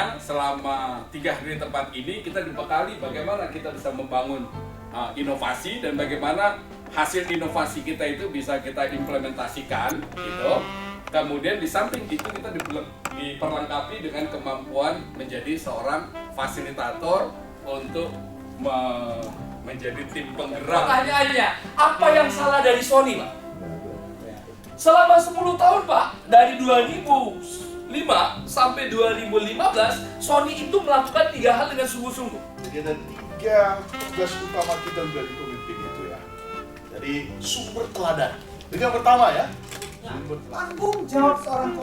Ya, selama 3 hari di tempat ini kita dibekali bagaimana kita bisa membangun inovasi dan bagaimana hasil inovasi kita itu bisa kita implementasikan gitu. Kemudian di samping itu kita diperlengkapi dengan kemampuan menjadi seorang fasilitator untuk menjadi tim penggerak. Pertanyaannya, apa yang salah dari Sony, Pak? Selama 10 tahun, Pak, dari 2005 sampai 2015, Sony itu melakukan 3 hal dengan sungguh-sungguh. Jadi ada 3 tugas utama kita menjadi pemimpin itu ya. Jadi sumber teladan. Yang pertama ya. Tanggung jawab seorang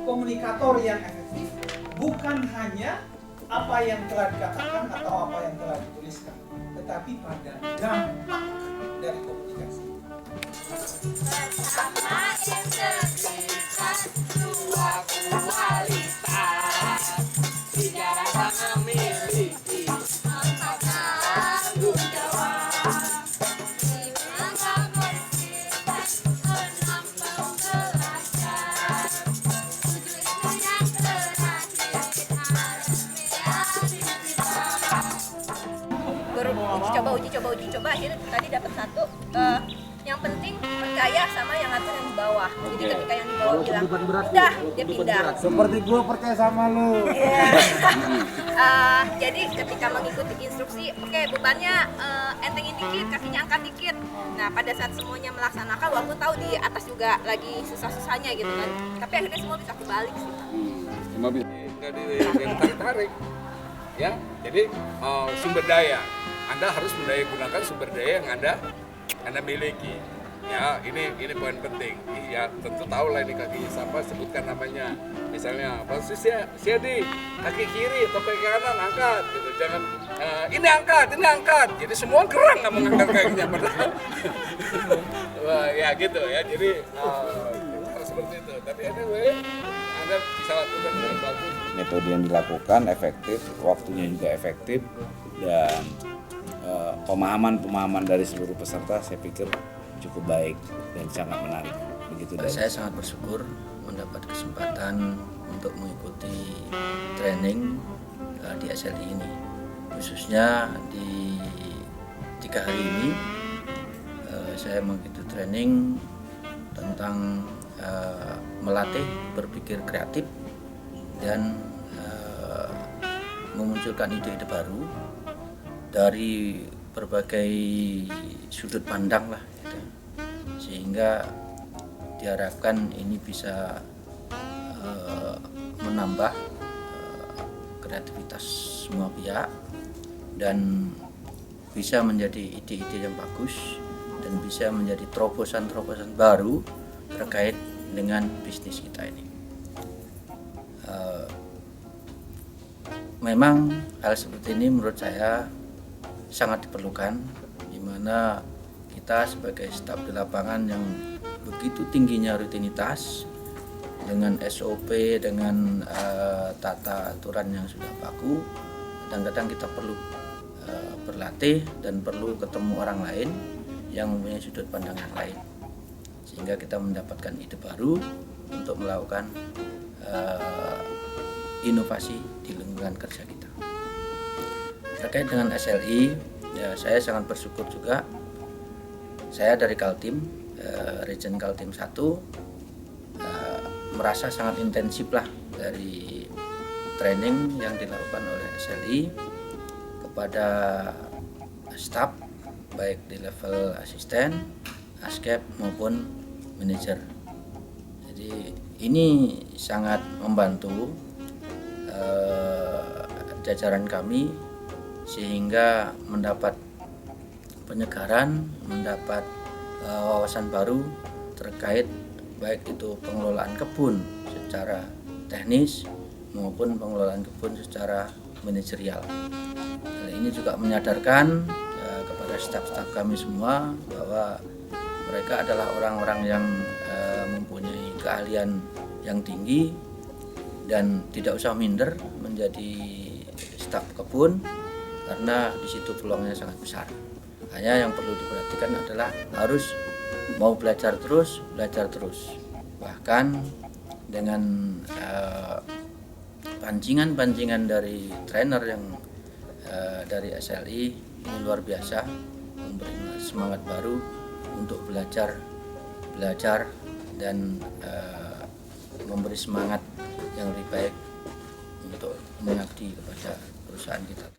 komunikator yang efektif bukan hanya apa yang telah dikatakan atau apa yang telah dituliskan, tetapi pada dampak dari komunikasi. Bersama integritas, dua kualitas, 3 rasa memiliki 4 tanggung jawab. 5 konsisten, 6 penjelasan, 7 itu yang terakhir, harus menjadi kita. uji coba akhirnya tadi dapat 1. Yang penting percaya sama yang atur yang di bawah. Jadi ketika yang di bawah bilang udah, dia pindah. Seperti gue percaya sama lu. Jadi ketika mengikuti instruksi, oke, bebannya entengin dikit, kakinya angkat dikit. Nah pada saat semuanya melaksanakan, walaupun tahu di atas juga lagi susah-susahnya gitu kan, tapi akhirnya semua bisa kebalik sih. Semua bisa nggak ditarik-tarik. Ya, jadi sumber daya. Anda harus mendaya gunakan sumber daya yang Anda miliki. Ya, ini poin penting. Ya, tentu tahu lah ini kaki siapa, sebutkan namanya. Misalnya, posisi Siadi, kaki kiri atau kaki kanan angkat gitu. Jangan ini angkat. Jadi semua gerang nggak mengangkat kakinya padahal. Wah, ya gitu ya. Jadi harus seperti itu. Tapi anyway, Anda bisa lakukan dengan bagus. Metode yang dilakukan efektif, waktunya juga efektif, dan pemahaman dari seluruh peserta saya pikir cukup baik dan sangat menarik. Begitu. Saya sangat bersyukur mendapat kesempatan untuk mengikuti training di SLI ini, khususnya di 3 hari ini. Saya mengikuti training tentang melatih berpikir kreatif dan memunculkan ide-ide baru dari berbagai sudut pandang lah gitu. Sehingga diharapkan ini bisa menambah kreativitas semua pihak dan bisa menjadi ide-ide yang bagus dan bisa menjadi terobosan-terobosan baru terkait dengan bisnis kita ini. Memang hal seperti ini menurut saya sangat diperlukan, di mana kita sebagai staf di lapangan yang begitu tingginya rutinitas dengan SOP, dengan tata aturan yang sudah baku, kadang-kadang kita perlu berlatih dan perlu ketemu orang lain yang mempunyai sudut pandang yang lain, sehingga kita mendapatkan ide baru untuk melakukan inovasi di lingkungan kerja kita. Terkait dengan SLI, ya, saya sangat bersyukur juga. Saya dari Kaltim, Region Kaltim 1, merasa sangat intensif lah dari training yang dilakukan oleh SLI kepada staf, baik di level asisten, askep maupun manajer. Jadi ini sangat membantu jajaran kami sehingga mendapat penyegaran, mendapat wawasan baru terkait baik itu pengelolaan kebun secara teknis maupun pengelolaan kebun secara manajerial. Hal ini juga menyadarkan kepada staf-staf kami semua bahwa mereka adalah orang-orang yang mempunyai keahlian yang tinggi dan tidak usah minder menjadi staf kebun, karena di situ peluangnya sangat besar. Hanya yang perlu diperhatikan adalah harus mau belajar terus. Bahkan dengan pancingan dari trainer yang dari SLI ini luar biasa, memberi semangat baru untuk belajar dan memberi semangat yang lebih baik untuk mengabdi kepada perusahaan kita.